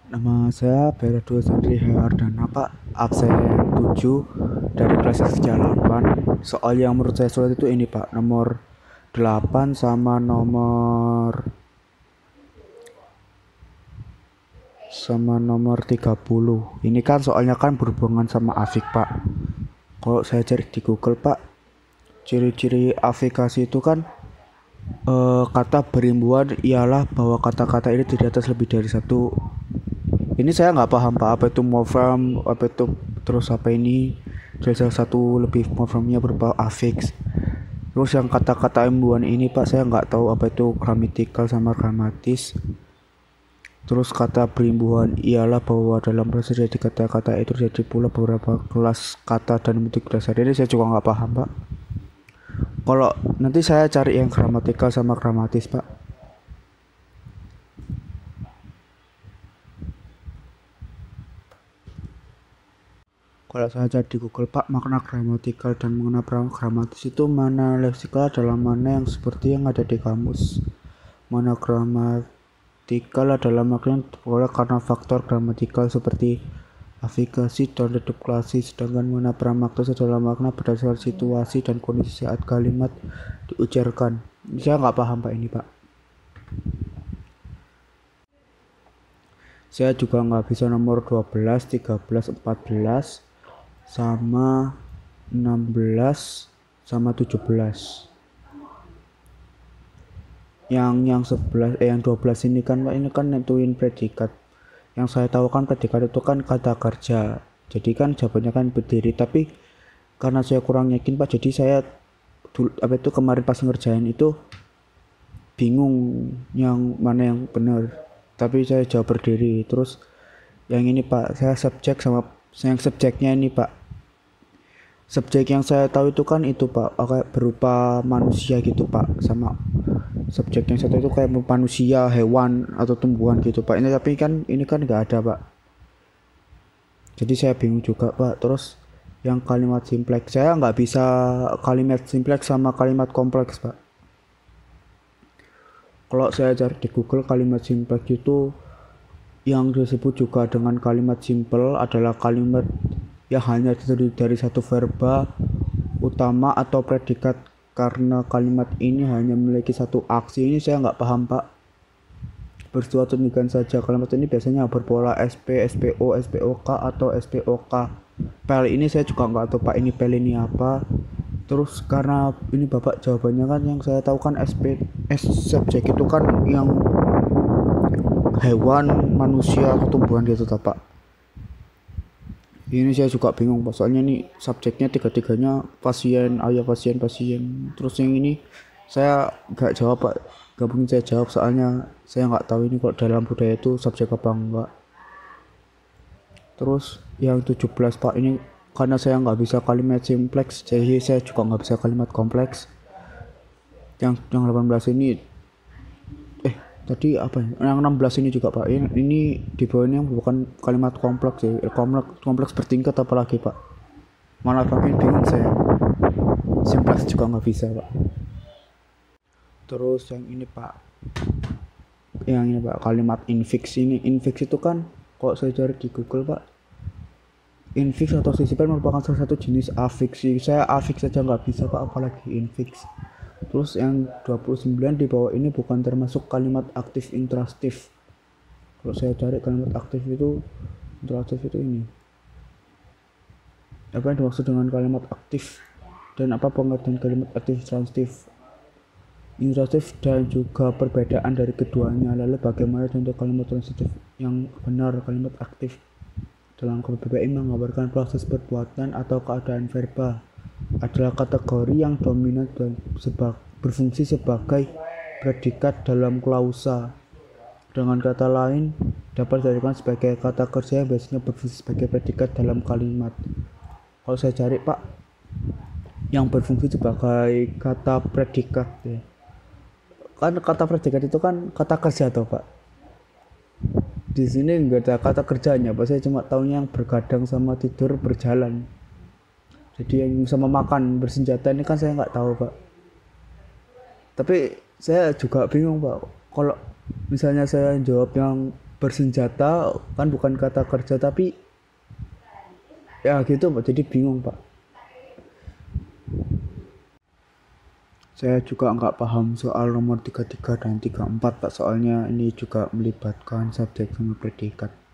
Nama saya Beredu Sandri Hardana Pak, absen 7 dari kelas sejarah 8. Soal yang menurut saya sulit itu ini Pak, nomor 8 sama nomor 30. Ini kan soalnya kan berhubungan sama afik Pak. Kalau saya cari di Google Pak, ciri-ciri afikasi itu kan kata berimbuhan ialah bahwa kata-kata ini tidak atas lebih dari satu. Ini saya nggak paham Pak, apa itu morfem, apa itu terus apa ini. Dari salah satu lebih morfemnya berupa afiks. Terus yang kata-kata imbuhan ini Pak, saya nggak tahu apa itu gramatikal sama gramatis. Terus kata berimbuhan ialah bahwa dalam proses jadi kata-kata itu terjadi pula beberapa kelas kata dan bentuk dasar. Ini saya juga nggak paham Pak. Kalau nanti saya cari yang gramatikal sama gramatis Pak. Kalau saya cari di Google Pak, makna gramatikal dan makna gramatis itu mana leksikal adalah mana yang seperti yang ada di kamus. Mana gramatikal adalah makna yang diperoleh karena faktor gramatikal seperti afikasi dan redup klasik, sedangkan mana pramaktis adalah makna berdasarkan situasi dan kondisi saat kalimat diucapkan. Saya nggak paham Pak ini Pak. Saya juga nggak bisa nomor 12, 13, 14 sama 16 sama 17. Yang 11 yang 12 ini kan Pak, ini kan nentuin predikat. Yang saya tahu kan predikat itu kan kata kerja. Jadi kan jawabannya kan berdiri, tapi karena saya kurang yakin Pak, jadi saya apa itu kemarin pas ngerjain itu bingung yang mana yang benar. Tapi saya jawab berdiri. Terus yang ini Pak, saya subjeknya ini Pak. Subjek yang saya tahu itu kan itu Pak, kayak berupa manusia gitu Pak, sama subjek yang saya tahu itu kayak manusia, hewan atau tumbuhan gitu Pak. Ini tapi kan ini kan nggak ada Pak. Jadi saya bingung juga Pak. Terus yang kalimat simpleks, saya nggak bisa kalimat simpleks sama kalimat kompleks Pak. Kalau saya cari di Google kalimat simpleks itu yang disebut juga dengan kalimat simple adalah kalimat yang hanya terdiri dari satu verba utama atau predikat. Karena kalimat ini hanya memiliki satu aksi, ini saya nggak paham Pak. Bersuatu demikian saja. Kalimat ini biasanya berpola SP, SPO, SPOK atau SPOK. Pel ini saya juga nggak tahu Pak, ini pel ini apa. Terus karena ini Bapak jawabannya kan yang saya tahu kan subjek itu kan yang hewan, manusia, atau tumbuhan gitu Pak. Ini saya juga bingung Pak, soalnya nih subjeknya tiga-tiganya pasien, ayah pasien. Terus yang ini saya nggak jawab Pak, nggak mungkin saya jawab soalnya saya nggak tahu ini kalau dalam budaya itu subjek apa enggak. Terus yang 17 Pak, ini karena saya nggak bisa kalimat simpleks, jadi saya juga nggak bisa kalimat kompleks. Yang 18 ini tadi apa ya? Yang 16 ini juga Pak. Ini di bawah ini yang bukan kalimat kompleks ya. Kompleks bertingkat apalagi Pak. Malah makin bingung saya. Simpleks juga nggak bisa Pak. Terus yang ini Pak. Yang ini Pak, kalimat infix ini. Infix itu kan kalau saya cari di Google Pak, infix atau sisipan merupakan salah satu jenis afiksi. Saya afiks saja nggak bisa Pak, apalagi infix. Terus yang 29 di bawah ini bukan termasuk kalimat aktif interaktif. Kalau saya cari kalimat aktif itu, interaktif itu ini. Apa yang dimaksud dengan kalimat aktif dan apa pengertian kalimat aktif interaktif dan juga perbedaan dari keduanya. Lalu bagaimana contoh kalimat transitif yang benar? Kalimat aktif dalam KBBI mengabarkan proses perbuatan atau keadaan verba adalah kategori yang dominan dan berfungsi sebagai predikat dalam klausa. Dengan kata lain, dapat dijadikan sebagai kata kerja yang biasanya berfungsi sebagai predikat dalam kalimat. Kalau saya cari Pak, yang berfungsi sebagai kata predikat ya. Kan kata predikat itu kan kata kerja toh Pak. Di sini nggak ada kata kerjanya Pak, saya cuma tahunya yang bergadang sama tidur berjalan. Jadi yang sama makan bersenjata ini kan saya nggak tahu Pak. Tapi saya juga bingung Pak, kalau misalnya saya jawab yang bersenjata kan bukan kata kerja, tapi ya gitu Pak, jadi bingung Pak. Saya juga nggak paham soal nomor 33 dan 34 Pak, soalnya ini juga melibatkan subjek sama predikat.